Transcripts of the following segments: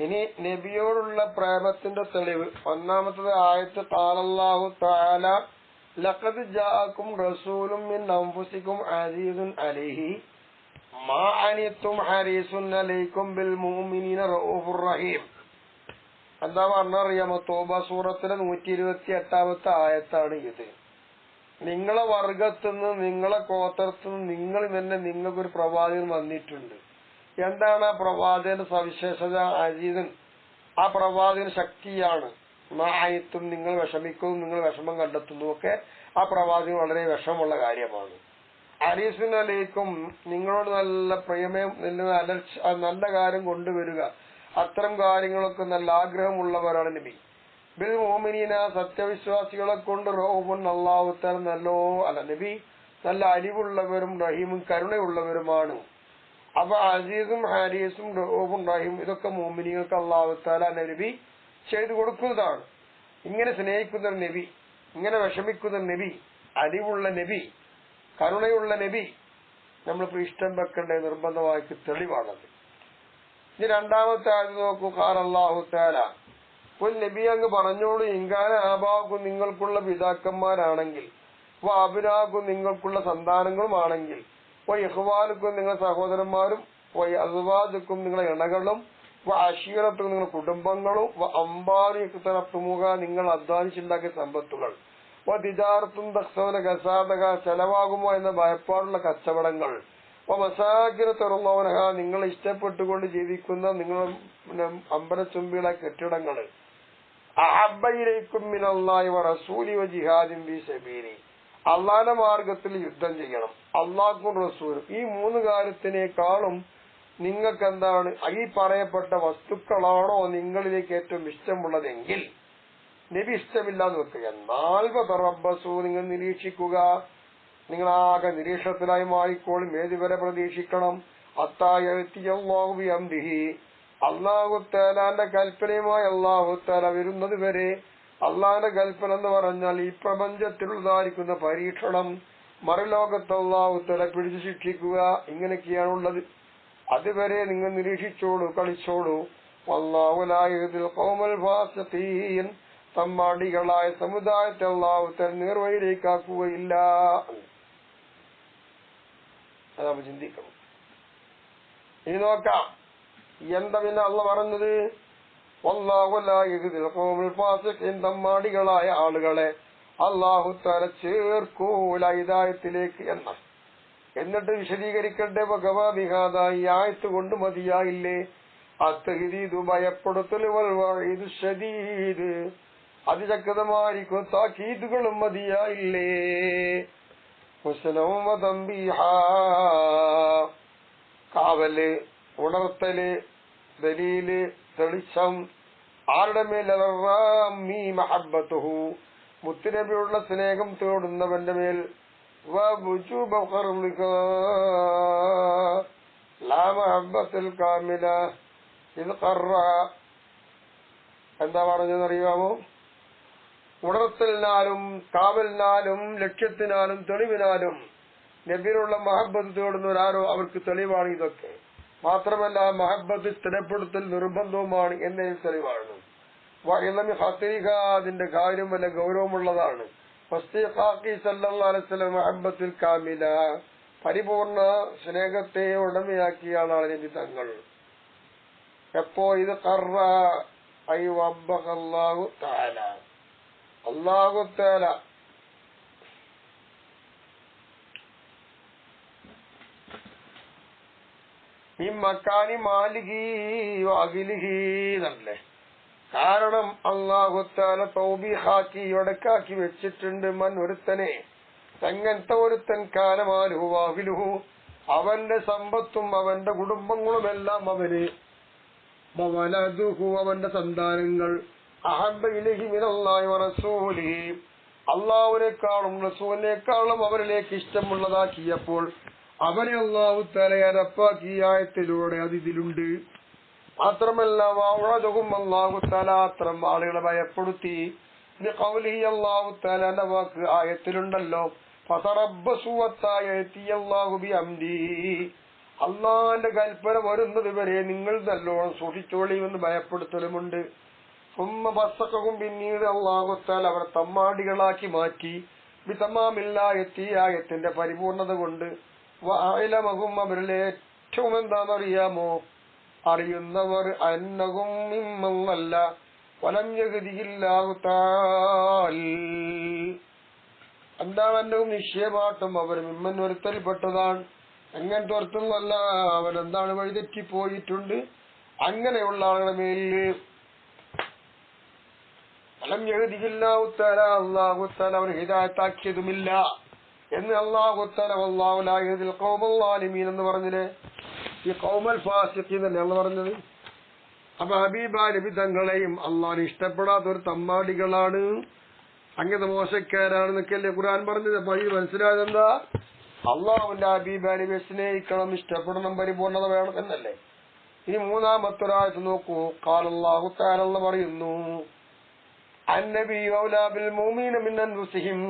ഇനി നബിയോടുള്ള പ്രേമത്തിന്റെ തെളിവ് ഒന്നാമത്തത് ആയത്ത് ഖാലല്ലാഹു തആല ലഖദ് ജാഅകും റസൂലും മിൻ അൻഫുസികും അസീസുൻ അലൈഹി മാ അനിതും ഹരീസുൻ അലൈക്കും ബിൽ മുഅ്മിനീന റഊഫുർ റഹീം. എന്താ പറഞ്ഞറിയാമോ? തൗബ സൂറത്തിലെ 128ാമത്തെ ആയത്താണ് ഇത്. നിങ്ങളെ വർഗത്തുനിന്ന് നിങ്ങളെ ഗോത്രത്തുനിന്ന് നിങ്ങൾ തന്നെ നിങ്ങൾക്കൊരു പ്രവാചകൻ വന്നിട്ടുണ്ട്. എന്താണ് ആ പ്രവാചകന്റെ സവിശേഷത? അസീസൻ, ആ പ്രവാചകൻ ശക്തിയാണ്. മായത്തും നിങ്ങൾ വിഷമിക്കുന്നു, നിങ്ങൾ വിഷമം കണ്ടെത്തുന്നു ഒക്കെ ആ പ്രവാചകൻ വളരെ വിഷമമുള്ള കാര്യമാണ്. അരീസുൻ അലൈക്കും, നിങ്ങളോട് നല്ല പ്രേമം, നല്ല കാര്യം കൊണ്ടുവരിക, അത്തരം കാര്യങ്ങളൊക്കെ നല്ല ആഗ്രഹമുള്ളവരാണ് നബി. ബിൽ മുഅ്മിനീന, സത്യവിശ്വാസികളെ കൊണ്ട് റഊഫുൻ, അല്ലാഹു തആല നബി നല്ല അലിവുള്ളവരും റഹീമും കരുണയുള്ളവരുമാണ്. അപ്പൊ അസീസും ഹരീസും റഊഫും റഹീം ഇതൊക്കെ മുഅ്മിനീങ്ങൾക്ക് അല്ലാഹു തആല നബി ചെയ്തു കൊടുക്കുന്നതാണ്. ഇങ്ങനെ സ്നേഹിക്കുന്ന നബി, ഇങ്ങനെ വിഷമിക്കുന്ന നബി, അലിവുള്ള നബി, കരുണയുള്ള നബി നമ്മളിപ്പോ ഇഷ്ടം വെക്കേണ്ട നിർബന്ധമായിട്ട് തെളിവാണത്. ഇനി രണ്ടാമത്തെ ആയത് നോക്കൂ. ഖാലല്ലാഹു തആല, നബി അങ്ങ് പറഞ്ഞോളൂ, ഇൻകാന ആബാക്കും നിങ്ങൾക്കുള്ള പിതാക്കന്മാരാണെങ്കിൽ, അബ്നാക്കും നിങ്ങൾക്കുള്ള സന്താനങ്ങളുമാണെങ്കിൽ, ഇഖ്വാനുക്കും നിങ്ങളുടെ സഹോദരന്മാരും, അസ്വാജുക്കും നിങ്ങളുടെ ഇണകളും, അശീറത്തും നിങ്ങളുടെ കുടുംബങ്ങളും, അമ്പാരിമുഖ നിങ്ങൾ അധ്വാനിച്ചുണ്ടാക്കിയ സമ്പത്തുകൾ, തിജാറത്തും തഖ്സൗന കസാദക ചെലവാകുമോ എന്ന ഭയപ്പാടുള്ള കച്ചവടങ്ങൾ, മസാകിന തുറന്നവനഹ നിങ്ങൾ ഇഷ്ടപ്പെട്ടുകൊണ്ട് ജീവിക്കുന്ന നിങ്ങളുടെ അമ്പലച്ചുംബികളെ കെട്ടിടങ്ങൾ, അഹബ്ബയിലൈക്കും മിനല്ലാഹി വറസൂലി വജിഹാദിൻ ഫീ സബീലി, അള്ളാന്റെ മാർഗത്തിൽ യുദ്ധം ചെയ്യണം, അള്ളാഹും റസൂലും. ഈ മൂന്ന് കാര്യത്തിനേക്കാളും നിങ്ങൾക്ക് എന്താണ് ഈ പറയപ്പെട്ട വസ്തുക്കളാണോ നിങ്ങളിലേക്ക് ഏറ്റവും ഇഷ്ടമുള്ളതെങ്കിൽ നബി ഇഷ്ടമില്ലാന്ന് വെക്കുക. എന്നാൽ തറബ്ബസു, നിങ്ങൾ നിരീക്ഷിക്കുക, നിങ്ങളാകെ നിരീക്ഷണത്തിലായി മാറിക്കോളും. ഏതുവരെ പ്രതീക്ഷിക്കണം? അല്ലാഹു ബിഅംദിഹി, അല്ലാഹു തആലാന്റെ കൽപ്പനയുമായി അല്ലാഹു തആല വരുന്നത് വരെ. അള്ളാഹിന്റെ കൽപ്പന എന്ന് പറഞ്ഞാൽ ഈ പ്രപഞ്ചത്തിലുള്ളതായിരിക്കുന്ന പരീക്ഷണം, മറുലോകത്ത് അല്ലാഹു തആല പിടിച്ചു ശിക്ഷിക്കുക, ഇങ്ങനെയൊക്കെയാണുള്ളത്. അതുവരെ നിങ്ങൾ നിരീക്ഷിച്ചോളൂ, കളിച്ചോളൂ. വല്ലാഹു ലാ യഹ്ദിൽ ഖൗമൽ ഫാസിഖീൻ, തമ്മാടികളായ സമുദായത്തെ അല്ലാഹു തആല നേർവഴിയിലേക്കാക്കുകയില്ല. അതാ ചിന്തിക്കണം. ഇനി നോക്കാം എന്താ പിന്നെ അള്ളാഹു പറഞ്ഞത്. വല്ലാഹു ലാ യഹ്ദിൽ ഖൗമൽ ഫാസിഖീൻ, തമ്മാടികളായ ആളുകളെ അല്ലാഹു തആല ചേർക്കൂല ഹിദായത്തിലേക്ക് എന്ന. എന്നിട്ട് വിശദീകരിക്കട്ടെ. ഭഗവാദിഹാദ, ഈ ആയത്ത് കൊണ്ട് മതിയായില്ലേ? അത്തഹ്ദീദു ഭയപ്പെടുത്തൽ, വൽ വഈദു ശദീദ് അതിശക്തമായിരിക്കും താക്കീതുകളും മതിയായില്ലേ? ഹുസ്നവും വതംബീഹാ, കാവല്, ഉണർത്തല്, ദലീല്, തെളിച്ചം. ആരുടെ മേൽ? അലറാമി മഹബ്ബത്തുഹു, മുത്തുനബിയുള്ള സ്നേഹം തേടുന്നവന്റെ മേൽ. എന്താ പറഞ്ഞെന്നറിയാമോ? ഉണർത്തലിനാലും കാവലിനാലും ലക്ഷ്യത്തിനാലും തെളിവിനാലും നബിയിലുള്ള മഹബ്ബത്ത് തേടുന്നവരാരോ അവർക്ക് തെളിവാണ് ഇതൊക്കെ. മാത്രമല്ല മഹബ്ബത്ത് സ്ഥിരപ്പെടുത്തൽ നിർബന്ധവുമാണ് എന്നതിൽ തെളിവാണ്. അതിന്റെ കാര്യം വല്ല ഗൗരവമുള്ളതാണ്. മഹബ്ബത്തിൽ കാമില, പരിപൂർണ സ്നേഹത്തെ ഉടമയാക്കിയ ആളാണ് നബി തങ്ങൾ. എപ്പോ? ഇത് അല്ലാഹു തആല ഈ മക്കാനി മാലിഹി അഖിലിഹി എന്നല്ലേ. കാരണം അല്ലാഹു തആല തൗബീഹാക്കി ഒടക്കാക്കി വെച്ചിട്ടുണ്ട്. മൻ ഒരുത്തനെ, അങ്ങനത്തെ ഒരുത്തൻ കാലമാലുഹു വാഹിലുഹു, അവന്റെ സമ്പത്തും അവന്റെ കുടുംബങ്ങളുമെല്ലാം അവന്, വലദുഹു അവന്റെ സന്താനങ്ങൾ, അഹബ്ബ ഇലൈഹി മിനല്ലാഹി വറസൂലിഹി അല്ലാഹുവിനേക്കാളും റസൂലിനേക്കാളും അവരിലേക്ക് ഇഷ്ടമുള്ളതാക്കിയപ്പോൾ അവനെ അല്ലാഹു തആല അറപ്പാക്കിയ ആയത്തിലൂടെ അതിലുണ്ട്. മാത്രമല്ല വഅദഹും അല്ലാഹു തആല അത്തരം ആളുകളെ ഭയപ്പെടുത്തി. ഖൗലിഹി അല്ലാഹു തആലയുടെ വാക്ക് ആയത്തിലുണ്ടല്ലോ, ഫതറബ്ബസു വത്തായതി അല്ലാഹു ബിഅംദിഹി, അള്ളാന്റെ കൽപ്പന വരുന്നത് വരെ നിങ്ങൾ നല്ലോണം സൂക്ഷിച്ചോളിയുമെന്ന് ഭയപ്പെടുത്തലുമുണ്ട്. സുമ്മ ബസ്സക്കും പിന്നീട് അള്ളാഹുത്താൽ അവർ തമ്മാടികളാക്കി മാറ്റി. വിതമാമില്ലായത്തിന്റെ പരിപൂർണത കൊണ്ട് വായിലമകും അവരിലെ ഏറ്റവും എന്താണെന്നറിയാമോ? അറിയുന്നവർ അന്നകും ഇമ്മല്ല വലം യഹ്ദിഹില്ലാഹുത്താൽ എന്താണ് അന്നവും നിശ്ചയമായിട്ടും അവർ മിമ്മൻ ഒരുത്തരിൽപ്പെട്ടതാണ്. എങ്ങനത്തെ ഒരുത്തല്ല, അവനെന്താണ് വഴിതെറ്റിപ്പോയിട്ടുണ്ട്. അങ്ങനെയുള്ള ആളുകളുടെ മേലില് വലം യഹ്ദിഹില്ലാഹുത്താല അള്ളാഹുത്താല അവർ ഹിദായത്താക്കിയതുമില്ല എന്ന് അള്ളാഹുത്താല വല്ലാഹു ലാ യഹ്ദിൽ ഖൗമൽ ളാലിമീൻ എന്ന് പറഞ്ഞില്ലേ. ഈ ഖൗമൽ ഫാസിഖീൻ തന്നെയാണ് പറഞ്ഞത്. അപ്പൊ ഹബീബ നബി തങ്ങളെയും അള്ളാഹിന് ഇഷ്ടപ്പെടാത്ത ഒരു തമ്മാടികളാണ്, അങ്ങനത്തെ മോശക്കാരാണെന്നൊക്കെയല്ലേ ഖുർആൻ പറഞ്ഞത്. അപ്പൊ ഇത് മനസ്സിലായത് എന്താ? അള്ളാഹുവിന്റെ ഹബീബ നബിയെ സ്നേഹിക്കണം, ഇഷ്ടപ്പെടണം, പരിപൂർണത വേണം എന്നല്ലേ. ഇനി മൂന്നാമത്തൊരാഴ്ച നോക്കൂ. ഖാലല്ലാഹു തആല പറയുന്നു, അന്നബിയ്യു ഔലാ ബിൽ മുഅ്മിനീന മിൻ അൻഫുസിഹിം,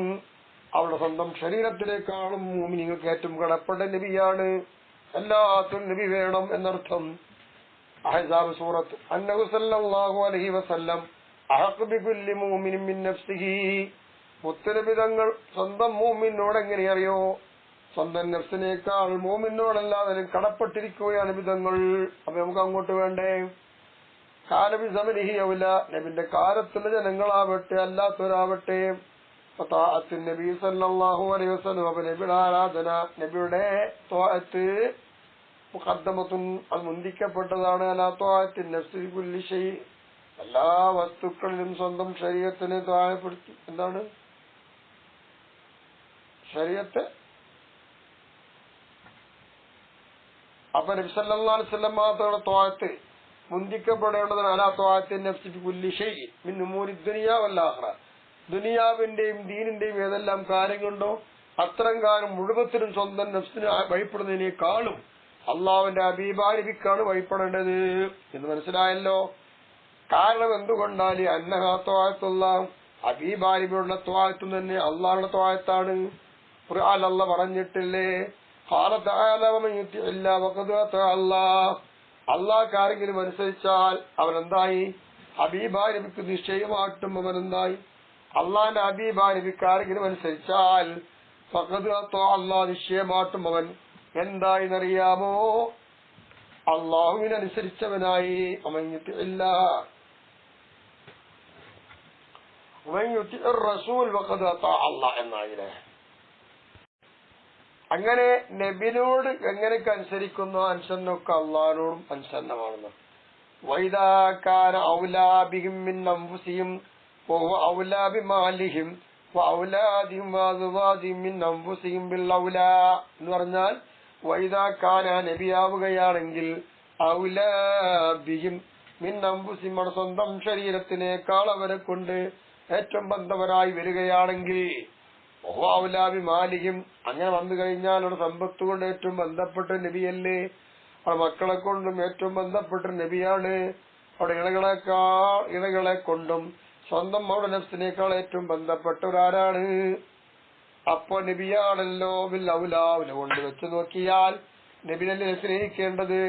അവരുടെ സ്വന്തം ശരീരത്തിലേക്കാളും മുഅ്മിനീങ്ങൾക്ക് ഏറ്റവും കടപ്പെട്ട നബിയാണ്. എല്ലാത്തും നബി വേണം എന്നർത്ഥം. അഹ്സാബ് സൂറത്ത് അന്നഹു സല്ലല്ലാഹു അലൈഹി വസല്ലം അഹഖു ബികുല്ലി മുഅ്മിനിൻ മിൻ നഫ്സിഹി. മുത്തനബി തങ്ങൾ സ്വന്തം മുഅ്മിനോട് എങ്ങനെ അറിയോ? സ്വന്തം നഫ്സിനേക്കാൾ മുഅ്മിനോടല്ലാതെ കടപ്പെട്ടിരിക്കുകയാണ് നബിതങ്ങൾ. അപ്പൊ നമുക്ക് അങ്ങോട്ട് വേണ്ടേ? കാലബി സമനിഹി ഔല, നബിന്റെ കാലത്തുള്ള ജനങ്ങളാവട്ടെ അല്ലാത്തവരാവട്ടെ. നബി സല്ലല്ലാഹു അലൈഹി വസല്ലം, അപ്പൊ നബിയുടെ ആരാധന, നബിയുടെ ത്വാഅത്ത് മുഖദ്ദമത്തുൻ, അത് മുന്തിക്കപ്പെട്ടതാണ്. അലാ ത്വാഅത്തിൻ നഫ്സി കുല്ലി ഷൈ, എല്ലാ വസ്തുക്കളിലും സ്വന്തം ശരീരത്തിനെ താഴെപ്പെടുത്തി. എന്താണ് ശരീരത്തെ? അപ്പൊ നബി സല്ലല്ലാഹു അലൈഹി വസല്ലം മാത്രമുള്ള ത്വാഅത്ത് മുന്തിക്കപ്പെടേണ്ടതാണ്. അലാ ത്വാഅത്തിൻ നഫ്സി കുല്ലി ഷൈ മിൻ ഉമൂരി ദുനിയാ വൽ ആഖിറ, ദുനിയാവിന്റെയും ദീനിന്റെയും ഏതെല്ലാം കാര്യങ്ങളുണ്ടോ അത്തരം കാര്യം മുഴുവത്തിനും സ്വന്തം നഫ്സിന് ഭയപ്പെടുന്നതിനേക്കാളും അള്ളാഹുവിന്റെ ഹബീബായ നബിക്കാണ് ഭയപ്പെടേണ്ടത് എന്ന് മനസ്സിലായല്ലോ. കാരണം എന്തുകൊണ്ടാൽ അന്നഹാ ത്വാഅത്തുള്ള, ഹബീബായ നബിയുടെ ത്വാഅത്തും തന്നെ അള്ളാഹുടെ ത്വാഅത്താണ്. ഖുർആൻ അല്ലാഹ് പറഞ്ഞിട്ടില്ലേ, ഖാല തആല വമൻ യുതിഇല്ലാഹ വഖദ് അതാഅ അല്ലാഹ്, അള്ളാഹ്ക്ക് ആരെങ്കിലും അനുസരിച്ചാൽ അവനെന്തായി? ഹബീബായ നബിക്ക് നിശ്ചയമായിട്ടും അവനെന്തായി? അള്ളാഹിന്റെ ഹബീബായ നബിക്ക് ആരെങ്കിലും അനുസരിച്ചാൽ ഫഖദ് അതാഅ അല്ലാഹ്, നിശ്ചയമായിട്ടും അവൻ എന്തായിന്നറിയാമോ? അള്ളാഹുവിനനുസരിച്ചവനായി. വമൻ യുതിഇല്ലാഹ വമൻ യുതിഇർ റസൂൽ വഖദ് അതാഅ അല്ലാഹ് എന്നായില്ലേ. അങ്ങനെ നബിനോട് എങ്ങനെയൊക്കെ അനുസരിക്കുന്നു അനുസരണമൊക്കെ അള്ളാഹിനോടും അനുസരണമാണെന്ന്. വൈദാ കാന ഔലാ ബിഹിം മിൻ അൻഫുസിഹിം വഹുവ ഔലാ ബിമാലിഹിം വഔലാദിഹിം വഅസ്വാജിഹിം മിൻ അൻഫുസിഹിം ബിൽ ഔലാ എന്ന് പറഞ്ഞാൽ, വൈദാ കാന നബിയാവുകയാണെങ്കിൽ ഔലാ ബിഹിം മിൻ അൻഫുസിഹിം, സ്വന്തം ശരീരത്തിനേക്കാൾ അവരെ കൊണ്ട് ഏറ്റവും ബന്ധവരായി വരികയാണെങ്കിൽ, ഔലാബി മാലിക്കും, അങ്ങനെ വന്നു കഴിഞ്ഞാൽ അവിടെ സമ്പത്ത് കൊണ്ട് ഏറ്റവും ബന്ധപ്പെട്ട നബിയല്ലേ. അവിടെ മക്കളെ കൊണ്ടും ഏറ്റവും ബന്ധപ്പെട്ട നബിയാണ്. അവിടെ ഇണകളെ കൊണ്ടും സ്വന്തം അവിടെ നഫ്സിനേക്കാൾ ഏറ്റവും ബന്ധപ്പെട്ടവരാരാണ്? അപ്പൊ നബിയാണല്ലോ. ബിൽ ഔലാവിനെ കൊണ്ട് വെച്ച് നോക്കിയാൽ നബിനല്ലേ സ്നേഹിക്കേണ്ടത്.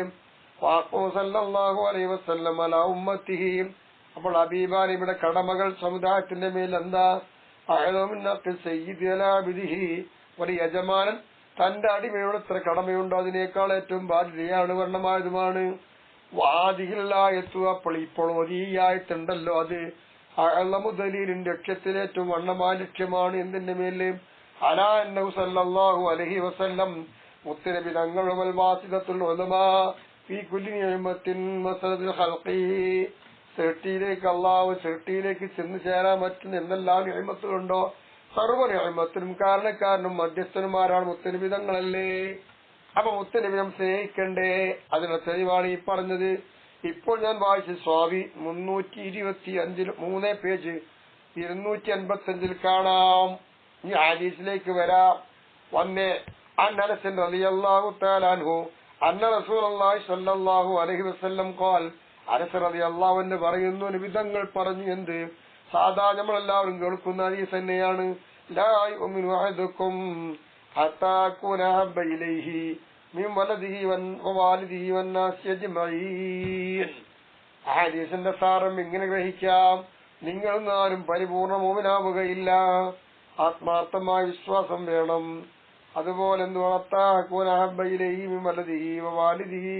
സല്ലല്ലാഹു അലൈഹി വസല്ലം അലാ ഉമ്മത്തിഹി, അപ്പോൾ ഹബീബാ നബിയുടെ കടമകൾ സമുദായത്തിന്റെ മേൽ എന്താ? ഒരു യജമാനൻ തന്റെ അടിമയോട് എത്ര കടമയുണ്ടോ അതിനേക്കാൾ ഏറ്റവും ബാധ്യതയാണ് വർണ്ണമായതുമാണ്. വാദിഹില്ലായെത്തു, അപ്പോൾ ഇപ്പോൾ ഒരീയായിട്ടുണ്ടല്ലോ, അത് അളമുദലീലിന്റെ ലക്ഷ്യത്തിൽ ഏറ്റവും വർണ്ണമായ ലക്ഷ്യമാണ്. എന്തിന്റെ മേല്? അലാ അന്നഹു സല്ലല്ലാഹു അലൈഹി വസല്ലം, മുത്തനബി തങ്ങൾ വൽ വാസിദത്തുൽ ഉലമാ ഫീ കുല്ലി നിഅമത്തിൻ വസദൽ ഖൽഖി, സൃഷ്ടിയിലേക്ക് അള്ളാഹു സൃഷ്ടിയിലേക്ക് ചെന്ന് ചേരാൻ പറ്റുന്ന എന്തെല്ലാം നിഅമത്തുകളുണ്ടോ സർവ്വ നിഅമത്തിനും കാരണക്കാരനും മധ്യസ്ഥനുമാരാണ് മുത്തനബി തങ്ങളല്ലേ. അപ്പൊ മുത്തനബി നാം സ്നേഹിക്കണ്ടേ? അതിനുള്ള തെളിവാണ് ഈ പറഞ്ഞത്. ഇപ്പോൾ ഞാൻ വായിച്ച സ്വാമി 325 3 പേജ് 255 കാണാം. ഈ ഹദീസിലേക്ക് വരാം. വന്നേ അനസ് റളിയല്ലാഹു തആല അൻഹു അന്ന റസൂലുള്ളാഹി സ്വല്ലല്ലാഹു അലൈഹി വസല്ലം ഖാൽ, അനസ് റളിയല്ലാഹു അൻഹു പറയുന്നു, നബി തങ്ങൾ പറഞ്ഞു. എന്ത്? സാധാ നമ്മളെല്ലാവരും കേൾക്കുന്ന ഹദീസ് തന്നെയാണ്. ലാ യുമിനു അഹദുക്കും ഹത്താ കുന ഹബ്ബ ഇലൈഹി മിൻ വലദിഹി വവാലിദിഹി വന്നാസി അജ്മഈൻ. ഹദീസിന്റെ സാരം ഇങ്ങനെ ഗ്രഹിക്കാം: നിങ്ങൾ നാലും പരിപൂർണ മോമിനാവുകയില്ല, ആത്മാർത്ഥമായ വിശ്വാസം വേണം. അതുപോലെ വാലിദിഹി,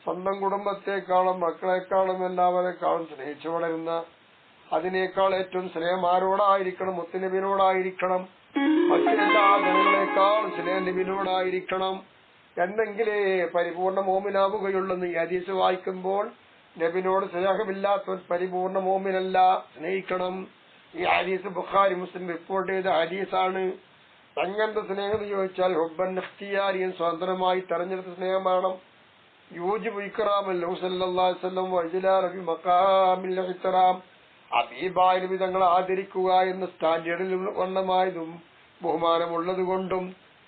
സ്വന്തം കുടുംബത്തെക്കാളും മക്കളെക്കാളും എല്ലാവരെക്കാളും സ്നേഹിച്ചു വളരുന്ന, അതിനേക്കാൾ ഏറ്റവും സ്നേഹം ആരോടായിരിക്കണം? മുത്തുനബിനോടായിരിക്കണം. മറ്റെല്ലാ ജനങ്ങളെക്കാൾ സ്നേഹം നബിനോടായിരിക്കണം. എന്നെങ്കിലേ പരിപൂർണ മോമിനാവുകയുള്ളെന്ന് ഈ ഹദീസ് വായിക്കുമ്പോൾ നബിനോട് സ്നേഹമില്ലാത്തവൻ പരിപൂർണ മോമിനല്ല. സ്നേഹിക്കണം. ഈ ഹദീസ് ബുഖാരി മുസ്ലിം റിപ്പോർട്ട് ചെയ്ത ഹദീസാണ്. എങ്ങനത്തെ സ്നേഹം എന്ന് ചോദിച്ചാൽ ഹുബ്ബൻ ഇഖ്തിയാരിയൻ, സ്വതന്ത്രമായി തെരഞ്ഞെടുത്ത സ്നേഹമാണ്. യൂജിബു ഇക്റാമൽ നബി സല്ലല്ലാഹു അലൈഹി വസല്ലം വഇജ്ലാല ബി മഖാമിൽ ഇഹ്തിറാം, ഹബീബായ നബി തങ്ങളെ ആദരിക്കുക എന്ന സ്റ്റാൻഡേർഡിൽ വണ്ണമായതും ബഹുമാനമുള്ളതുകൊണ്ടും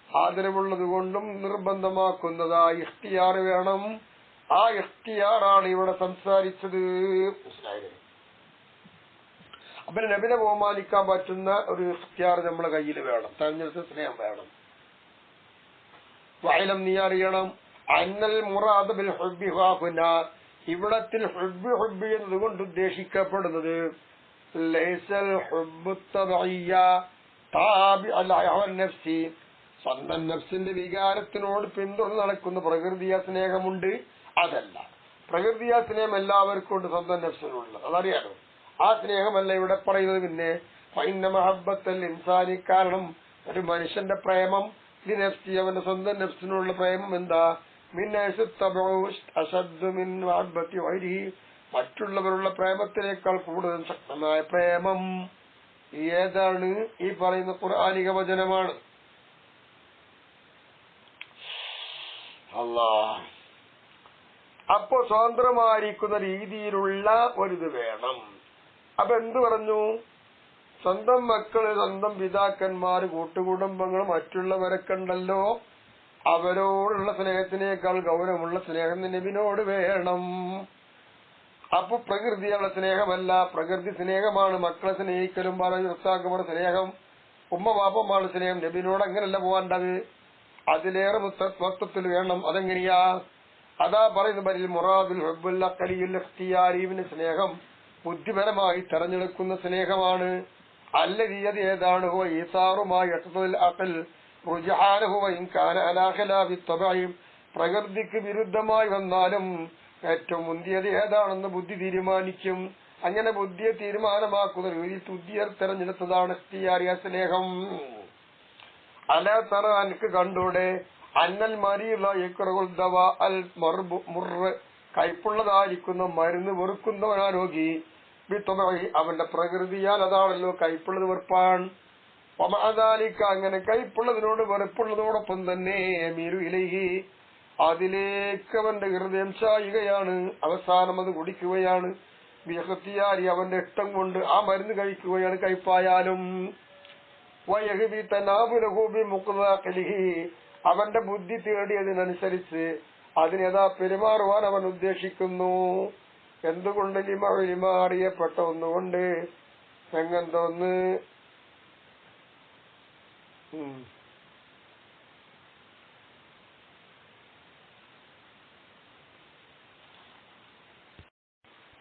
ആദരവുള്ളതുകൊണ്ടും നിർബന്ധമാക്കുന്നതായി ഇഖ്തിയാർ വേണം. ആ ഇഖ്തിയാറാണ് ഇവിടെ സംസാരിച്ചത്. മനസ്സിലായില്ലേ? അപ്പൊ നബിനെ ബഹുമാനിക്കാൻ പറ്റുന്ന ഒരു ഇഖ്തിയാർ നമ്മളെ കയ്യിൽ വേണം, തെരഞ്ഞെടുത്ത സ്നേഹം വേണം. വഅലം, നീ അറിയണം, അന്നൽ മുറാദ് ബിൽ ഹുബ്ബി ഹാഹുനാ, ഇവിടത്തിൽ ഹുബ്ബ് എന്നതുകൊണ്ട് ഉദ്ദേശിക്കപ്പെടുന്നത് ലൈസൽ ഹുബ്ബു തബഇയ്യ താബിഅൽ നഫ്സി, സ്വന്തം നഫ്സിന്റെ വികാരത്തിനോട് പിന്തുടർന്ന് നടക്കുന്ന പ്രകൃതിയ സ്നേഹമുണ്ട്, അതല്ല. പ്രകൃതിയ സ്നേഹം എല്ലാവർക്കും ഉണ്ട്, സ്വന്തം നഫ്സിനുള്ളത്, അതറിയാലോ. ആ സ്നേഹമല്ല ഇവിടെ പറയുന്നത്. പിന്നെ ഫൈന മഹബ്ബത്തൽ ഇൻസാനി, കാരണം ഒരു മനുഷ്യന്റെ പ്രേമം ലിനഫ്സി, അവന്റെ സ്വന്തം നഫ്സിനുള്ള പ്രേമം എന്താ? മറ്റുള്ളവരുള്ള പ്രേമത്തിനേക്കാൾ കൂടുതൽ ശക്തമായ പ്രേമം ഏതാണ്? ഈ പറയുന്ന ഖുർആനിക വചനമാണ്. അല്ലാഹ്. അപ്പോ സ്വതന്ത്രമായിരിക്കുന്ന രീതിയിലുള്ള ഒരിത് വേണം. അപ്പൊ എന്ത് പറഞ്ഞു? സ്വന്തം മക്കള്, സ്വന്തം പിതാക്കന്മാര്, കൂട്ടുകുടുംബങ്ങൾ, മറ്റുള്ളവരൊക്കെ ഉണ്ടല്ലോ, അവരോടുള്ള സ്നേഹത്തിനേക്കാൾ ഗൗരവമുള്ള സ്നേഹം നബിനോട് വേണം. അപ്പൊ പ്രകൃതിയുള്ള സ്നേഹമല്ല, പ്രകൃതി സ്നേഹമാണ്. മക്കളെ സ്നേഹിക്കലും ഭർത്താക്കന്മാരുടെ സ്നേഹം, ഉമ്മ പാപ്പന്മാരുടെ സ്നേഹം. നബിനോട് അങ്ങനല്ല പോകേണ്ടത്, അതിലേറെ മൊത്തത്തിൽ വേണം. അതെങ്ങനെയാ? അതാ പറയുന്നത് ബലിൽ മുറാദുൽ ഹുബ്ബുൽ അഖലിയുൽ ഇഖ്തിയാരിന്റെ സ്നേഹം ബുദ്ധിപരമായി തെരഞ്ഞെടുക്കുന്ന സ്നേഹമാണ്. അല്ലദീ, അത് ഏതാണ്? ഹുവ ഈസാറുമായി യഖ്തുൽ അഖൽ റുജ്ഹാനഹു വഇൻ കാന അലാ ഖിലാഫി തബഇ, പ്രകൃതിക്ക് വിരുദ്ധമായി വന്നാലും ഏറ്റവും മുന്തിയത് ഏതാണെന്ന് ബുദ്ധി തീരുമാനിക്കും. അങ്ങനെ ബുദ്ധിയെ തീരുമാനമാക്കുന്ന രീതിയിൽ ബുദ്ധിയെ തെരഞ്ഞെടുത്തതാണ് ഇഖ്തിയാരിയ സ്നേഹം. അല തറ, എനിക്ക് കണ്ടൂടെ, അന്നൽ മരീള യക്റഹുൽ ദവാ അൽ മുർറ്, കൈപ്പുള്ളതായിരിക്കുന്ന മരുന്ന് വെറുക്കുന്നവനാ രോഗി. ബിതബഇ, അവന്റെ പ്രകൃതിയാൽ അതാണല്ലോ കൈപ്പുള്ളത് വെറുപ്പാൻ. വമഅദാലിക, അങ്ങനെ കൈപ്പുള്ളതിനോട് വെറുപ്പുള്ളതോടൊപ്പം തന്നെ മീരു ഇലൈഹി, അതിലേക്ക് അവന്റെ ഹൃദയം ചായുകയാണ്, അവസാനം അത് കുടിക്കുകയാണ്. ബിഇഖ്തിയാരി, അവന്റെ ഇഷ്ടം കൊണ്ട് ആ മരുന്ന് കഴിക്കുകയാണ്, കൈപ്പായാലും. വയഹ്ബി തനാബുലഹു ബിമുഖ്താഖിലിഹി, അവന്റെ ബുദ്ധി തേടിയതിനനുസരിച്ച് അതിനേതാ പെരുമാറുവാൻ അവൻ ഉദ്ദേശിക്കുന്നു. എന്തുകൊണ്ട്? ലിമ അറിയപ്പെട്ട ഒന്നുകൊണ്ട്. എങ്ങനത്തൊന്ന്?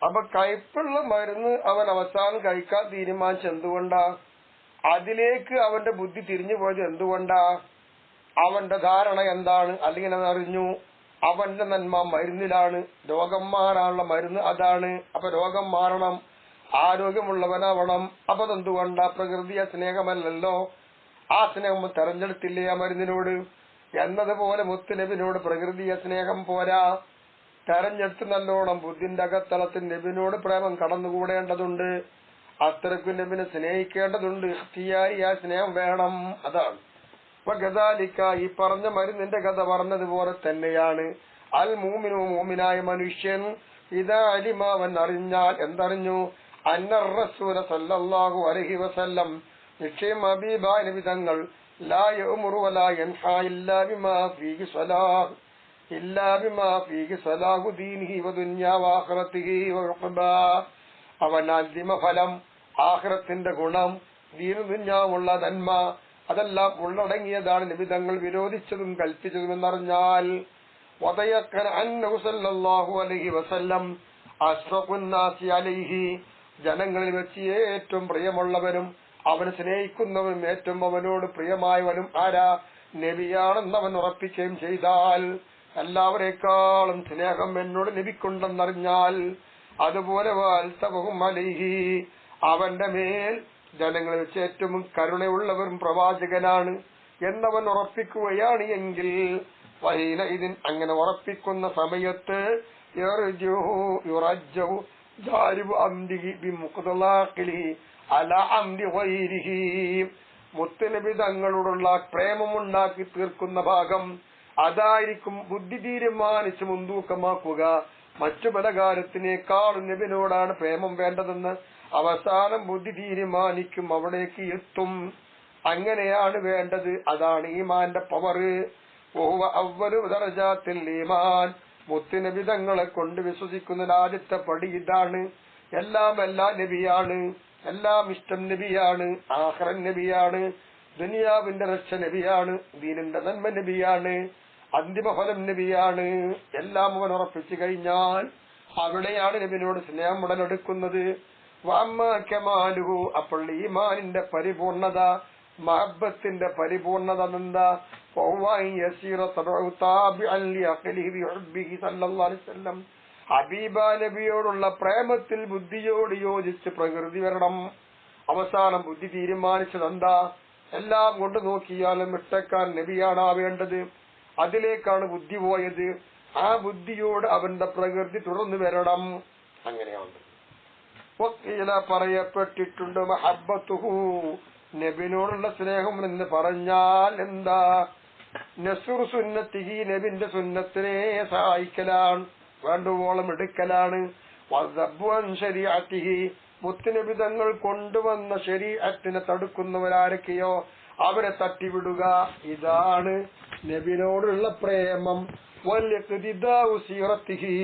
അപ്പൊ കയ്പുള്ള മരുന്ന് അവൻ അവസാനം കഴിക്കാൻ തീരുമാനിച്ച എന്തുകൊണ്ടാ? അതിലേക്ക് അവന്റെ ബുദ്ധി തിരിഞ്ഞു പോയത് എന്തുകൊണ്ടാ? അവന്റെ ധാരണ എന്താണ്? അല്ലെങ്കിൽ അവൻ അറിഞ്ഞു അവന്റെ നന്മ മരുന്നിലാണ്, രോഗം മാറാനുള്ള മരുന്ന് അതാണ്. അപ്പൊ രോഗം മാറണം, ആരോഗ്യമുള്ളവനാവണം. അപ്പൊ അതെന്തുകൊണ്ടാ? പ്രകൃതിയ സ്നേഹമല്ലല്ലോ. ആ സ്നേഹം തെരഞ്ഞെടുത്തില്ലേ ആ മരുന്നിനോട്? എന്നതുപോലെ മുത്തുനബിനോട് പ്രകൃതിയ സ്നേഹം പോരാ, തെരഞ്ഞെടുത്ത് നല്ലോണം ബുദ്ധിന്റെ അകത്തളത്തിൽ നബിനോട് പ്രേമം കടന്നുകൂടേണ്ടതുണ്ട്. അത്രയ്ക്ക് നബിനെ സ്നേഹിക്കേണ്ടതുണ്ട്. ഇഖ്തിയാരിയ സ്നേഹം വേണം. അതാണ്. അപ്പൊ ഗദാലിക്ക, ഈ പറഞ്ഞ മരുന്നിന്റെ കഥ പറഞ്ഞതുപോലെ തന്നെയാണ് അൽ മൂമിനു, മൂമിനായ മനുഷ്യൻ, ഇദാ അലിമ, അവൻ അറിഞ്ഞാൽ. എന്തറിഞ്ഞു? അന്നർ റസൂല സല്ലല്ലാഹു അലൈഹി വസല്ലം, നിശ്ചയം ഹബീബായ നബി തങ്ങൾ, ലാ യഅ്മുറു വലാ യൻഹാ ഇല്ലാ ബിമാ ഫീഹി സ്വലാഹ്, ഇല്ലാ ബിമാ ഫീഹി സ്വലാഹു ദീനിഹി വദുനിയാ വആഖിറതിഹി വഉഖബാ, അവൻ അന്തിമ ഫലം, ആഖിറത്തിന്റെ ഗുണം, ദീനു ദുനിയാവുള്ള നന്മ, അതെല്ലാം ഉള്ളടങ്ങിയതാണ് നബി തങ്ങൾ വിരോധിച്ചതും കൽപ്പിച്ചതും എന്നറിഞ്ഞാൽ വതയക്കൻ അന്നഹു സല്ലല്ലാഹു അലൈഹി വസല്ലം അഷ്റഫുൻ നാസി അലൈഹി, ജനങ്ങളിൽ വെച്ച് ഏറ്റവും പ്രിയമുള്ളവരും അവന് സ്നേഹിക്കുന്നവനും ഏറ്റവും അവനോട് പ്രിയമായവനും ആരാ? നബിയാണെന്നവൻ ഉറപ്പിക്കുകയും ചെയ്താൽ, എല്ലാവരെക്കാളും സ്നേഹം എന്നോട് നബിക്കുണ്ടെന്നറിഞ്ഞാൽ, അതുപോലെ വാൽസവഹും അലൈഹി, അവന്റെ മേൽ ജനങ്ങളിൽ വെച്ച് ഏറ്റവും കരുണയുള്ളവരും പ്രവാചകനാണ് എന്നവൻ ഉറപ്പിക്കുകയാണ് എങ്കിൽ ഇതിൻ അങ്ങനെ ഉറപ്പിക്കുന്ന സമയത്ത് മുത്തനബി തങ്ങളോടുള്ള പ്രേമമുണ്ടാക്കി തീർക്കുന്ന ഭാഗം അതായിരിക്കും ബുദ്ധി തീരുമാനിച്ച് മുൻതൂക്കമാക്കുക. മറ്റു പല കാര്യത്തിനേക്കാളും നബിനോടാണ് പ്രേമം വേണ്ടതെന്ന് അവസാനം ബുദ്ധി തീരുമാനിക്കും, അവിടേക്ക് എത്തും. അങ്ങനെയാണ് വേണ്ടത്. അതാണ് ഈമാന്റെ പവറ്. അവ്വലു ദറജാത്തിൽ ഈമാൻ, മുത്തുനബി തങ്ങളെ കൊണ്ട് വിശ്വസിക്കുന്ന ആദ്യത്തെ പടി ഇതാണ്. എല്ലാം നബിയാണ്, എല്ലാം ഇഷ്ടം നബിയാണ്, ആഖിറൻ നബിയാണ്, ദുനിയാവിന്റെ രക്ഷ നബിയാണ്, ദീനിന്റെ നന്മ നബിയാണ്, അന്തിമഫലം നബിയാണ്. എല്ലാം അവൻ ഉറപ്പിച്ചു കഴിഞ്ഞാൽ അവിടെയാണ് നബിനോട് സ്നേഹം ഉടലെടുക്കുന്നത്. വഅമ്മാകമാലുഹു, അപ്പോൾ ഈമാനിന്റെ പരിപൂർണത, മഹബത്തിന്റെ പരിപൂർണത എന്താ? ഹബീബ നബിയോടുള്ള പ്രേമത്തിൽ ബുദ്ധിയോട് യോജിച്ച് പ്രകൃതി വരണം. അവസാനം ബുദ്ധി തീരുമാനിച്ചത് എന്താ? എല്ലാം കൊണ്ട് നോക്കിയാലും ഇട്ടക്കാൻ നബിയാണ് വേണ്ടത്. അതിലേക്കാണ് ബുദ്ധി പോയത്. ആ ബുദ്ധിയോട് അവന്റെ പ്രകൃതി തുടർന്നു വരണം. അങ്ങനെയാണ് പറയപ്പെട്ടിട്ടുണ്ട് മഹബ്ബത്തുഹു, നബിനോടുള്ള സ്നേഹം എന്ന് പറഞ്ഞാൽ എന്താ? നസ്റു സുന്നത്തിഹി, നബിന്റെ സുന്നത്തിനെ സഹായിക്കലാണ്, വേണ്ടുവോളം എടുക്കലാണ്. വദബ്ബുൻ ശരീഅത്തിഹി, മുത്തുനബി തങ്ങൾ കൊണ്ടുവന്ന ശരീഅത്തിനെ തടുക്കുന്നവരാരൊക്കെയോ അവരെ തട്ടിവിടുക. ഇതാണ് നബിനോടുള്ള പ്രേമം. വൽഇഖ്തിദാഉ സീറത്തിഹി,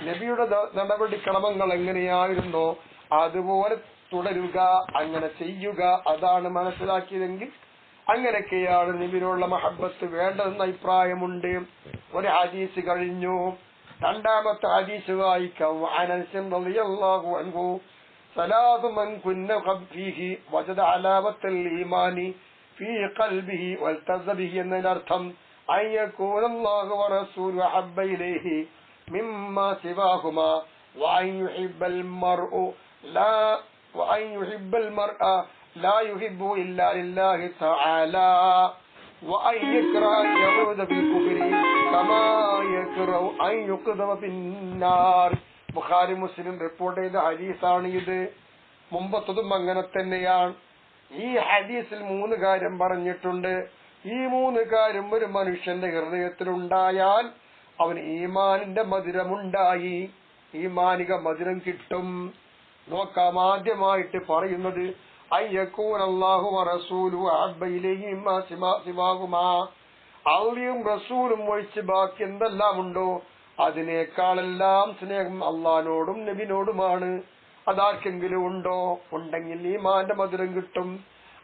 നബിയുടെ നടപടിക്രമങ്ങൾ എങ്ങനെയായിരുന്നോ അതുപോലെ തുടരുക, അങ്ങനെ ചെയ്യുക. അതാണ് മനസ്സിലാക്കിയതെങ്കിൽ അങ്ങനെയൊക്കെയാണ് നബിയോടുള്ള മഹബ്ബത്ത് വേണ്ടതെന്ന അഭിപ്രായമുണ്ട്. ഒരു ഹദീസ് കഴിഞ്ഞു. രണ്ടാമത്തെ ഹദീസ് വായിക്കാം. അനസ് റളിയല്ലാഹു അൻഹു സലാസു മൻ കുന്ന ഖഫീഹി വജദ അലാമത്തൽ ഈമാനി ഫീ ഖൽബിഹി വൽതസബിഹി എന്നതിനർത്ഥം അയ്യകൂനല്ലാഹു വറസൂലുഹു അഹബ്ബ ഇലൈഹി മിമ്മാ സിവാഹുമാ വഅൻ യുഹിബ്ബൽ മർഉ لا يحب إلا لله تعالى وأن يكره أن يعود بالكفر كما يكره أن يقذف في النار. ബുഖാരി മുസ്ലിം റിപ്പോർട്ട് ചെയ്ത ഹദീസാണ് ഇത്. മുമ്പത്തതും അങ്ങനെ തന്നെയാണ്. ഈ ഹദീസിൽ 3 കാര്യം പറഞ്ഞിട്ടുണ്ട്. ഈ 3 കാര്യം ഒരു മനുഷ്യന്റെ ഹൃദയത്തിലുണ്ടായാൽ അവന് ഈമാനിന്റെ മധുരമുണ്ടായി, ഈമാനിക മധുരം കിട്ടും. നോക്കാം. ആദ്യമായിട്ട് പറയുന്നത് അയ്യകൂനല്ലാഹു വറസൂലുഹു അഹബ്ബ ഇലൈഹി മിമ്മാ സിവാഹുമാ, അല്ലാഹുവും റസൂലും ഒഴിച്ച് ബാക്കി എന്തെല്ലാം ഉണ്ടോ അതിനേക്കാളെല്ലാം സ്നേഹം അള്ളാഹിനോടും നബിനോടുമാണ്. അതാർക്കെങ്കിലും ഉണ്ടോ? ഉണ്ടെങ്കിൽ ഈമാന്റെ മധുരം കിട്ടും.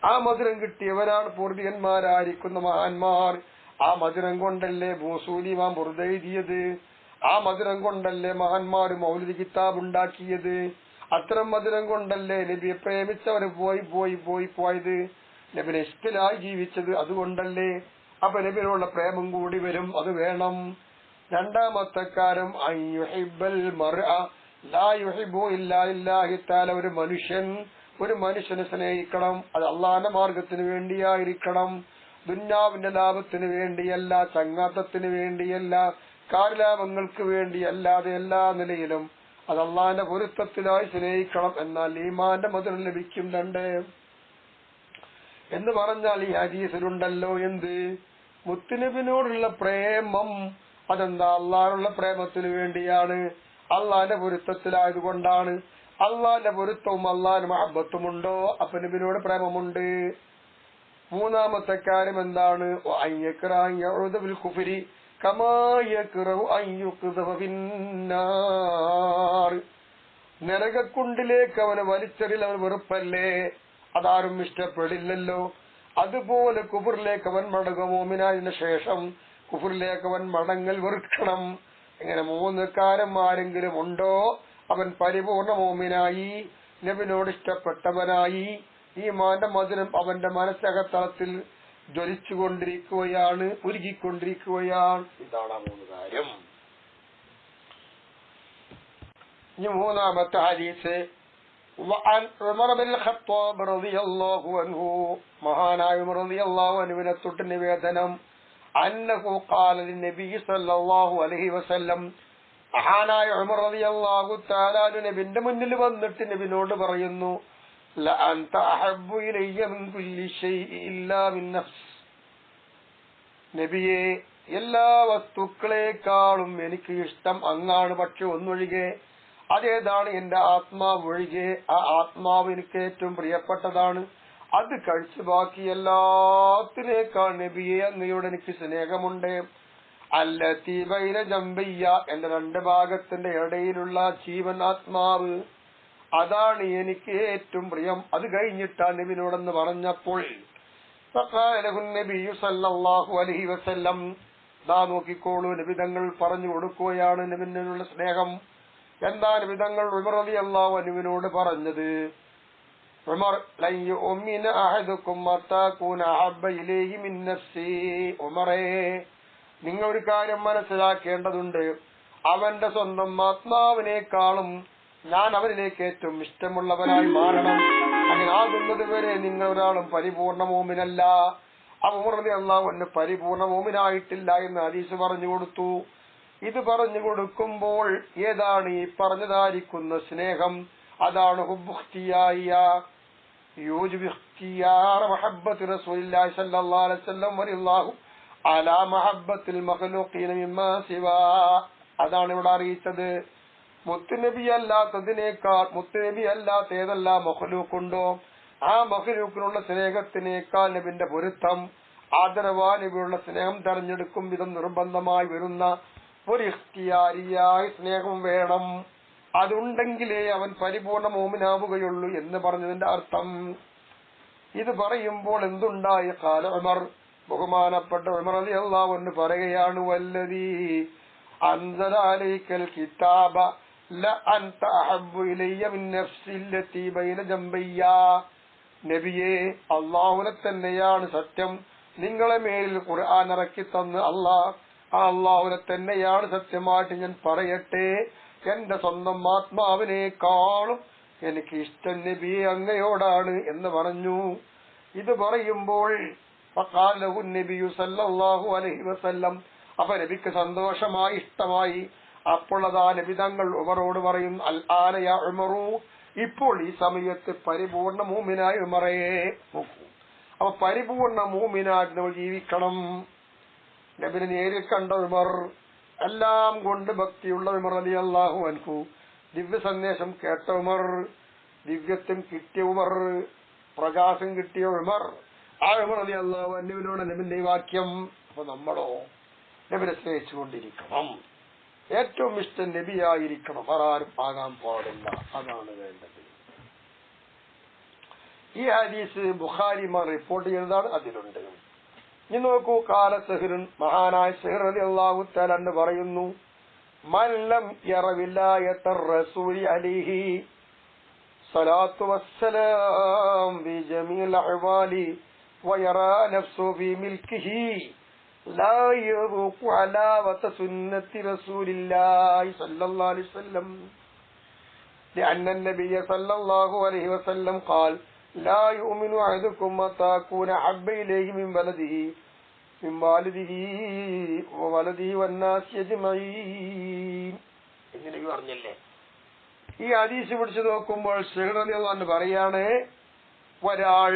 ആ മധുരം കിട്ടിയവരാണ് പൂർവികന്മാരായിരിക്കുന്ന മഹാന്മാർ. ആ മധുരം കൊണ്ടല്ലേ ബൂസൂലിമാം ബുർദ എഴുതിയത്. ആ മധുരം കൊണ്ടല്ലേ മഹാന്മാർ മൗലിദ് കിതാബ് ഉണ്ടാക്കിയത്. അത്തരം മധുരം കൊണ്ടല്ലേ നബിയെ പ്രേമിച്ചവര് പോയത്, നബിനെ ഇഷ്ടലായി ജീവിച്ചത്. അതുകൊണ്ടല്ലേ. അപ്പൊ നബിയോടുള്ള പ്രേമം കൂടി വരും. അത് വേണം. രണ്ടാമത്തെ കാര്യം അയ്യുഹിബ്ബൽ മർഅ ലാ യുഹിബ്ബു ഇല്ലാ ലില്ലാഹി തആല, ഒരു മനുഷ്യനെ സ്നേഹിക്കണം. അത് അള്ളാന്റെ മാർഗത്തിന് വേണ്ടിയായിരിക്കണം. ദുന്യാവിന്റെ ലാഭത്തിന് വേണ്ടിയല്ല, ചങ്ങാത്തത്തിന് വേണ്ടിയല്ല, കാര്യലാഭങ്ങൾക്ക് വേണ്ടിയല്ലാതെ എല്ലാ നിലയിലും അത് അള്ളാന്റെ പൊരുത്തത്തിനായി സ്നേഹിക്കണം. എന്നാൽ ഈമാന്റെ മധുരം ലഭിക്കും. 2 എന്ന് പറഞ്ഞാൽ ഈ ഹദീസിലുണ്ടല്ലോ എന്ത്? മുത്തുനബിനോടുള്ള പ്രേമം. അതെന്താ? അള്ളാനുള്ള പ്രേമത്തിന് വേണ്ടിയാണ്, അള്ളാന്റെ പൊരുത്തത്തിലായതുകൊണ്ടാണ്. അള്ളാന്റെ പൊരുത്തവും അള്ളാന്റെ മഹബത്തുമുണ്ടോ അപ്പൊ നബിനോട് പ്രേമമുണ്ട്. മൂന്നാമത്തെ കാര്യം എന്താണ്? നരകക്കുണ്ടിലേക്ക് അവനെ വലിച്ചെറിൽ അവൻ വെറുപ്പല്ലേ? അതാരും ഇഷ്ടപ്പെടില്ലല്ലോ. അതുപോലെ കുഫറിലേക്ക് അവൻ മടങ്ങും. മോമിനായതിനു ശേഷം കുഫറിലേക്ക് അവൻ മടങ്ങൽ വെറുക്കണം. ഇങ്ങനെ 3 കാര്യം ആരെങ്കിലും ഉണ്ടോ അവൻ പരിപൂർണ മോമിനായി, നബിനോട് ഇഷ്ടപ്പെട്ടവനായി, ഈമാന്റെ മധുരം അവന്റെ മനസ്സകത്തളത്തിൽ ജ്വലിച്ചുകൊണ്ടിരിക്കുകയാണ്, ഉരുകിക്കൊണ്ടിരിക്കുകയാണ്. ഇതാണ് ആ 3 കാര്യം. ഇനി 3-ാമത്തെ ഹദീസ് ഉമർ ബിൻ ഖത്താബ് റളിയല്ലാഹു അൻഹു, മഹാനായ ഉമർ റളിയല്ലാഹു അൻഹുവിനെ തൊട്ട് നിവേദനം, അന്നഹു ഖാല ലിന്നബി സല്ലല്ലാഹു അലൈഹി വസല്ലം, മഹാനായ ഉമർ റളിയല്ലാഹു തആല നബിയുടെ മുന്നിൽ വന്നിട്ട് നബിയോട് പറയുന്നു, ലഅൻത അഹബ്ബു ഇലയ്യ മിൻ കുല്ലി ശൈഇ ഇല്ലാ മിൻ നഫ്സ്. നബിയെ, എല്ലാ വസ്തുക്കളെക്കാളും എനിക്ക് ഇഷ്ടം അങ്ങാണ്, പക്ഷെ ഒന്നൊഴികെ. അതേതാണ്? എന്റെ ആത്മാവ് ഒഴികെ. ആ ആത്മാവ് എനിക്ക് ഏറ്റവും പ്രിയപ്പെട്ടതാണ്. അത് കഴിച്ചു ബാക്കി എല്ലാത്തിനേക്കാൾ നബിയെ അങ്ങയോട് എനിക്ക് സ്നേഹമുണ്ട്. അല്ലത്തി ബൈന ജംബയ്യ, എന്റെ 2 ഭാഗത്തിന്റെ ഇടയിലുള്ള ജീവൻ ആത്മാവ്, അതാണ് എനിക്ക് ഏറ്റവും പ്രിയം. അത് കഴിഞ്ഞിട്ടാണ് നബിനോടെന്ന് പറഞ്ഞപ്പോൾ നബിയു സല്ലല്ലാഹു അലൈഹി വസല്ലം, ദാ നോക്കിക്കോളൂ, നബിതങ്ങൾ പറഞ്ഞു കൊടുക്കുകയാണ് നബിനുള്ള സ്നേഹം. എന്താ നബിതങ്ങൾ ഉമർ റളിയല്ലാഹു അൻഹുവിനോട് പറഞ്ഞത്? ഉമർ, ലൻ യുഅ്മിന അഹദുക്കും ഹത്താ കൂന അഹബ്ബ ഇലൈഹി മിൻ നഫ്സി. ഉമറേ, നിങ്ങൾ ഒരു കാര്യം മനസ്സിലാക്കേണ്ടതുണ്ട്. അവന്റെ സ്വന്തം ആത്മാവിനേക്കാളും ഞാൻ അവനിലേക്ക് ഏറ്റവും ഇഷ്ടമുള്ളവനായി മാറണം. അങ്ങനെ ആകുന്നത് വരെ നിങ്ങൾ ഒരാളും പരിപൂർണ മോമിനല്ല. ഉമർ റളിയല്ലാഹു അൻഹു പരിപൂർണ മോമിനായിട്ടില്ല എന്ന് ഹദീസ് പറഞ്ഞു കൊടുത്തു. ഇത് പറഞ്ഞു കൊടുക്കുമ്പോൾ ഏതാണ് ഈ പറഞ്ഞതായിരിക്കുന്ന സ്നേഹം? അതാണ് ഹുബ്ബുഖ്തിയായ യൂജിബിഖ്തിയാർ മഹബ്ബത്ത് റസൂലുള്ളാഹി സ്വല്ലല്ലാഹു അലൈഹി വസല്ലം വലില്ലാഹു അലാ മഹബ്ബത്തിൽ മഖ്ലൂഖീന മിമ്മാ സിവാ. അതാണ് ഇവിടെ അറിയിച്ചത്. മുത്തുനബി അല്ലാത്തതിനേക്കാൾ, മുത്തുനബി അല്ലാത്ത ഏതെല്ലാം മഖ്ലൂഖുണ്ടോ ആ മഖ്ലൂഖിനുള്ള സ്നേഹത്തിനേക്കാൾ നബിന്റെ പൊരുത്തം, ആദരവാ നബിയുള്ള സ്നേഹം തെരഞ്ഞെടുക്കും വിധം നിർബന്ധമായി വരുന്ന ഒരു ഇഖ്തിയാരിയായ സ്നേഹം വേണം. അതുണ്ടെങ്കിലേ അവൻ പരിപൂർണ മോമിനാവുകയുള്ളൂ എന്ന് പറഞ്ഞതിന്റെ അർത്ഥം. ഇത് പറയുമ്പോൾ എന്തുണ്ടായി? ഖാല ഉമർ, ബഹുമാനപ്പെട്ട ഉമർ റളിയല്ലാഹു അൻഹു പറയുകയാണ്, വല്ലദീ അൻസല അലൈക്കൽ കിതാബ ലഅൻത അഹബ്ബു ഇലയ്യ മിൻ നഫ്സി അല്ലതി ബൈന ജംബയ്യ. നബിയെ, അല്ലാഹുവിനെ തന്നെയാണ് സത്യം, നിങ്ങളെ മേലിൽ ഖുർആൻ ഇറക്കി തന്ന് അല്ലാഹുവിനെ തന്നെയാണ് സത്യമായിട്ട് ഞാൻ പറയട്ടെ, എന്റെ സ്വന്തം ആത്മാവിനേക്കാളും എനിക്ക് ഇഷ്ടം നബിയെ അങ്ങയോടാണ് എന്ന് പറഞ്ഞു. ഇത് പറയുമ്പോൾ ഫഖാലഹു നബിയു സല്ലല്ലാഹു അലൈഹി വസല്ലം, അപ്പൊ നബിക്ക് സന്തോഷമായി, ഇഷ്ടമായി. അപ്പോൾ അതാ നബി തങ്ങൾ ഉമറോട് പറയും, അൽ ആന യാ ഉമറു, ഇപ്പോൾ ഈ സമയത്ത് പരിപൂർണ മൂമിനായ ഉമറേ. നോക്കൂ, അപ്പൊ പരിപൂർണ മൂമിനായിട്ട് നമ്മൾ ജീവിക്കണം. നബിനെ നേരിൽ കണ്ട ഉമർ, എല്ലാം കൊണ്ട് ഭക്തിയുള്ള ഉമർ റളിയല്ലാഹു അൻഹു, ദിവ്യ സന്ദേശം കേട്ട ഉമർ, ദിവ്യത്വം കിട്ടിയ ഉമർ, പ്രകാശം കിട്ടിയ ഉമർ, ആ ഉമർ റളിയല്ലാഹു അൻഹുവിനോട് നബിന്റെ ഈ വാക്യം. അപ്പൊ നമ്മളോ നബിനെ സ്നേഹിച്ചുകൊണ്ടിരിക്കണം. ഏറ്റവും ഇഷ്ടം നബിയായിരിക്കണം, ആരും ആകാൻ പാടില്ല. അതാണ് വേണ്ടത്. ഈ ഹദീസ് ബുഖാരിമാർ റിപ്പോർട്ട് ചെയ്തതാണ്. അതിലുണ്ട്. ഇനി നോക്കൂ, കാല സഹ്റുൻ, മഹാനായ സഹ്ർ റളിയല്ലാഹു തആല എന്ന് പറയുന്നു, മൻ ലം യറ വിലായത റസൂലി അലൈഹി സ്വലാത്തു വസ്സലാം ബി ജമീൽ അഹ്വാലി വയറാ നഫ്സു ഫീ മിൽകിഹി ലാ യദൂഖു അലാവത സുന്നത്തി റസൂലില്ലാഹി സ്വല്ലല്ലാഹു അലൈഹി വസല്ലം لأن النبي صلى الله عليه وسلم قال لا يؤمن أحدكم حتى أكون أحب إليه من والده وولده والناس أجمعين. ഇങ്ങനെ പറഞ്ഞല്ലേ. ഈ ഹദീസ് പിടിച്ചു നോക്കുമ്പോൾ സഹ്ർ റളിയല്ലാഹു അൻഹു പറയാണ്, ഒരാൾ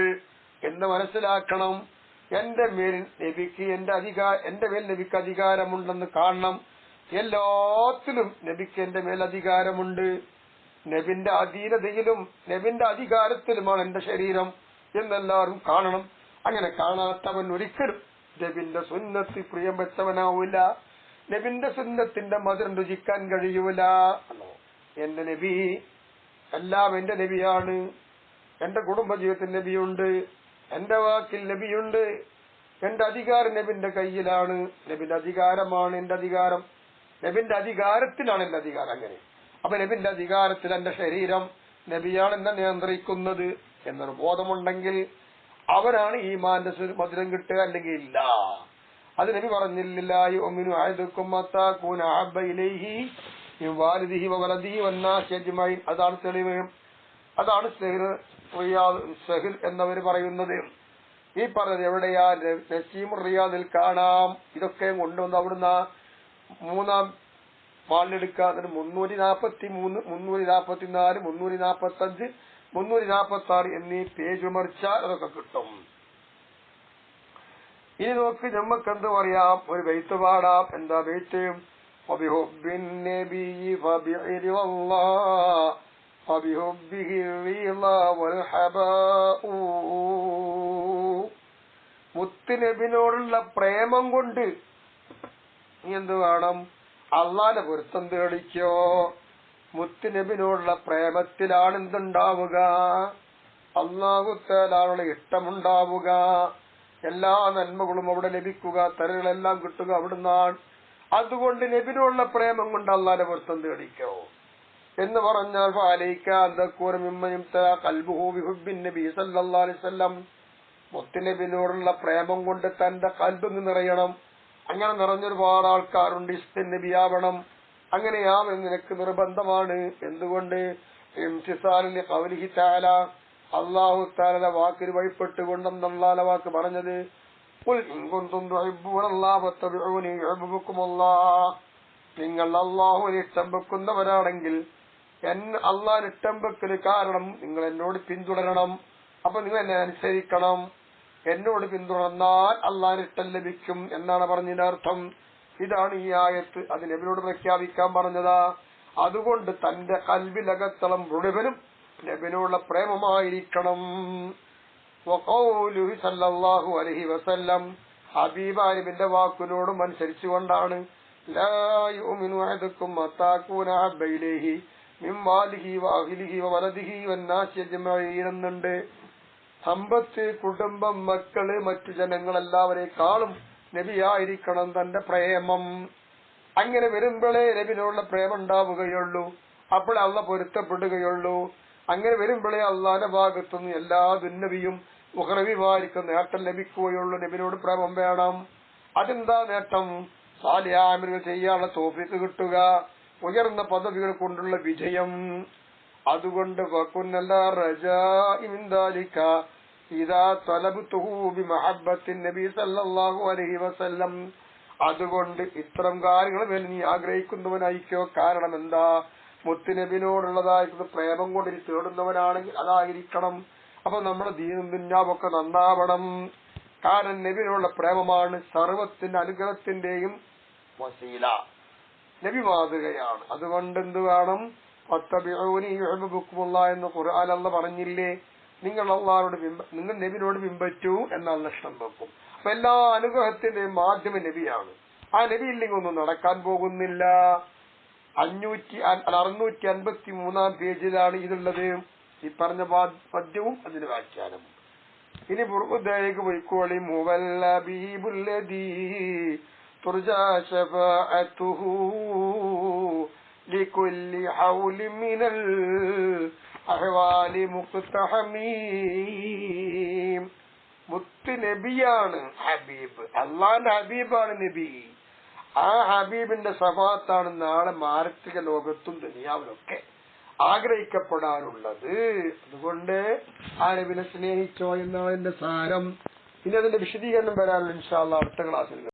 എന്ന് മനസ്സിലാക്കണം, എന്റെ മേൽ നബിക്ക് എന്റെ മേൽ നബിക്ക് അധികാരമുണ്ടെന്ന് കാണണം. എല്ലാത്തിലും നബിക്ക് എന്റെ മേൽ അധികാരമുണ്ട്. നബിന്റെ അധീനതയിലും നബിന്റെ അധികാരത്തിലുമാണ് എന്റെ ശരീരം എന്നെല്ലാവരും കാണണം. അങ്ങനെ കാണാത്തവൻ ഒരിക്കലും നബിന്റെ സുന്നത്ത് പ്രിയം വെച്ചവനാവൂല, നബിന്റെ സുന്നത്തിന്റെ മധുരം രുചിക്കാൻ കഴിയൂല. എന്റെ നബി എല്ലാം എന്റെ നബിയാണ്. എന്റെ കുടുംബജീവിതത്തിൽ നബിയുണ്ട്, എന്റെ വാക്കിൽ നബിയുണ്ട്, എന്റെ അധികാരം നബിന്റെ കയ്യിലാണ്, നബിന്റെ അധികാരമാണ് എന്റെ അധികാരം, നബിന്റെ അധികാരത്തിലാണ് എന്റെ അധികാരം. അങ്ങനെ അപ്പൊ നബിന്റെ അധികാരത്തിൽ എന്റെ ശരീരം, നബിയാണ് എന്നെ നിയന്ത്രിക്കുന്നത് എന്നൊരു ബോധമുണ്ടെങ്കിൽ അവരാണ് ഈമാന്റെ മധുരം കിട്ടുക, അല്ലെങ്കിൽ ഇല്ല. അത് നബി പറഞ്ഞില്ല, യുഅ്മിനു അഹദുക്കും ഹത്താ കൂന അഹബ്ബ ഇലൈഹി മിൻ വാലിദിഹി വവലദിഹി വന്നാസി അജ്മഈൻ. അതാണ് തെളിവ്. അതാണ് സഹിൽ എന്നവർ പറയുന്നത്. ഈ പറഞ്ഞത് എവിടെയാ? നസീമുർ റിയാദിൽ കാണാം. ഇതൊക്കെ കൊണ്ടുവന്ന് അവിടുന്ന് മൂന്നാം വാളിലെടുക്കുക. 343, 344, 345, 346 എന്നീ പേജ് മറിച്ചാൽ അതൊക്കെ കിട്ടും. ഇനി നോക്ക്, നമ്മക്ക് എന്ത് പറയാം? ഒരു ബൈത്ത് പാടാം. എന്താ ബൈത്ത്? വബിഹുബ്ബിൻ നബിയ്യി ഫബിഇരി വല്ലാഹ് വബിഹുബ്ബിഹി റീളാ വൽ ഹബാഉ. മുത്തുനബിനോടുള്ള പ്രേമം കൊണ്ട് നീ എന്ത് വേണം? അള്ളാന്റെ പൊരുത്തം തേടിക്കോ. മുത്തുനബിനോടുള്ള പ്രേമത്തിലാണ് എന്തുണ്ടാവുക? അല്ലാഹു തആലയുടെ ഇഷ്ടമുണ്ടാവുക, എല്ലാ നന്മകളും അവിടെ ലഭിക്കുക, തരകളെല്ലാം കിട്ടുക അവിടുന്നാണ്. അതുകൊണ്ട് നബിനോടുള്ള പ്രേമം കൊണ്ട് അള്ളാന്റെ പൊരുത്തം തേടിക്കോ എന്ന് പറഞ്ഞാൽ മുത്തുനബിനോടുള്ള പ്രേമം കൊണ്ട് തന്റെ കൽബ് നിറയണം. അങ്ങനെ നിറഞ്ഞൊരുപാട് ആൾക്കാരുണ്ട്. ഇസ്തിൻ നബിയാവണം. അങ്ങനെയാവണം നിനക്ക് നിർബന്ധമാണ്. എന്തുകൊണ്ട്? ഇംതിസാലിൽ ഖൗലിഹി തആല, അല്ലാഹു തആലയുടെ വാക്കിന് വഴിപ്പെട്ടുകൊണ്ടെന്ന് അല്ലാഹുവിന്റെ വാക്ക് പറഞ്ഞത്, ഖുൽ ഇൻ കുൻതും തുഹിബ്ബൂനല്ലാഹ ഫത്തബിഊനി യുഹിബ്ബുകുമുല്ലാഹ്. നിങ്ങൾ അല്ലാഹുവിനെ ഇഷ്ടം വെക്കുന്നവരാണെങ്കിൽ അല്ലാഹുവിനെ ഇഷ്ടം വെക്കൽ കാരണം നിങ്ങൾ എന്നോട് പിന്തുടരണം. അപ്പൊ നിങ്ങൾ എന്നെ അനുസരിക്കണം. എന്നോട് പിന്തുടർന്നാൽ അല്ലാഹുവിന് ഇഷ്ടം ലഭിക്കും എന്നാണ് പറഞ്ഞതിന്റെ അർത്ഥം. ഇതാണ് ഈ ആയത്ത്. അത് നബിയോട് പ്രഖ്യാപിക്കാൻ പറഞ്ഞതാ. അതുകൊണ്ട് തന്റെ കൽബിലകത്തളം മുഴുവനും നബിയോടുള്ള പ്രേമമായിരിക്കണം. വഖൗലുഹു സല്ലല്ലാഹു അലൈഹി വസല്ലം, ഹബീബിന്റെ വാക്കിനോടും അനുസരിച്ചുകൊണ്ടാണ്. ലാ യുഅ്മിനു അഹദുക്കും ഹത്താ കൂന അഹബ്ബ ഇലൈഹി മിൻ മാലിഹി വഅഹ്ലിഹി വവലദിഹി വന്നാസി അജ്മഈൻ എന്നുണ്ട്. സമ്പത്ത്, കുടുംബം, മക്കള്, മറ്റു ജനങ്ങളെല്ലാവരെക്കാളും നബിയായിരിക്കണം തന്റെ പ്രേമം. അങ്ങനെ വരുമ്പോഴേ നബിയോടുള്ള പ്രേമം ഉണ്ടാവുകയുള്ളൂ. അപ്പോഴേ അള്ളാഹ് പൊരുത്തപ്പെടുകയുള്ളൂ. അങ്ങനെ വരുമ്പോഴേ അള്ളാന്റെ ഭാഗത്തുനിന്ന് എല്ലാ ദുന്നവിയും ഉഖറവിയുമായിരിക്കും നേട്ടം ലഭിക്കുകയുള്ളൂ. നബിയോട് പ്രേമം വേണം. അതെന്താ നേട്ടം? സാലിഹായ അമലുകൾ ചെയ്യാനുള്ള തൗഫീഖ് കിട്ടുക, ഉയർന്ന പദവികൾ കൊണ്ടുള്ള വിജയം. അതുകൊണ്ട് വകുന്നല്ലാ റജാഇ മിൻ ദാലിക ഇദാ തലബ്തുഹു ബിമഹബ്ബത്തിൻ നബി സല്ലല്ലാഹു അലൈഹി വസല്ലം. അതുകൊണ്ട് ഇത്തരം കാര്യങ്ങൾ നീ ആഗ്രഹിക്കുന്നവനായിക്കോ. കാരണം എന്താ? മുത്തുനബിനോടുള്ളതായിരിക്കുന്ന പ്രേമം കൊണ്ട് നീ തേടുന്നവനാണെങ്കിൽ അതായിരിക്കണം. അപ്പൊ നമ്മുടെ ദീനും ദുന്യാവൊക്കെ നന്നാവണം. കാരണം നബിനോടുള്ള പ്രേമമാണ് സർവത്തിന്റെ അനുഗ്രഹത്തിന്റെയും വസീല. നബി മാതൃകയാണ്. അതുകൊണ്ട് എന്ത് വേണം? ഫത്തബിഊനി യുഹിബ്ബുകുമുല്ലാഹ് എന്ന് ഖുർആൻ അല്ലാഹ് പറഞ്ഞില്ലേ? നിങ്ങൾ നബിനോട് പിൻപറ്റൂ എന്നുള്ള ഇഷ്ടം വെക്കും. അപ്പൊ എല്ലാ അനുഗ്രഹത്തിന്റെയും മാധ്യമം നബിയാണ്. ആ നബി ഇല്ലെങ്കിൽ ഒന്നും നടക്കാൻ പോകുന്നില്ല. 653 പേജിലാണ് ഇതുള്ളത്. ഈ പറഞ്ഞ പദ്യവും അതിന് വ്യാഖ്യാനവും. ഇനി ബുർദയിലേക്ക് പോയിക്കോളി. മുവൽ ഹബീബുല്ലദീ തുർജാ ശഫാഅതുഹു ലികുല്ലി ഹൗലി മിനൽ അഹ്വാലി മുഖ്തഹമീം. മുത്ത് നബിയാണ് ഹബീബ്. അള്ളാന്റെ ഹബീബാണ് നബി. ആ ഹബീബിന്റെ സഫാത്താണ് നാളെ മാനസിക ലോകത്തും ദുനിയാവിലൊക്കെ ആഗ്രഹിക്കപ്പെടാനുള്ളത്. അതുകൊണ്ട് ആ നബിനെ സ്നേഹിച്ചോ എന്നാണ് എന്റെ സാരം. ഇനി അതിന്റെ വിശദീകരണം വരാനുള്ള ഇൻഷാ അല്ലാഹ് അടുത്ത ക്ലാസ്സിൽ.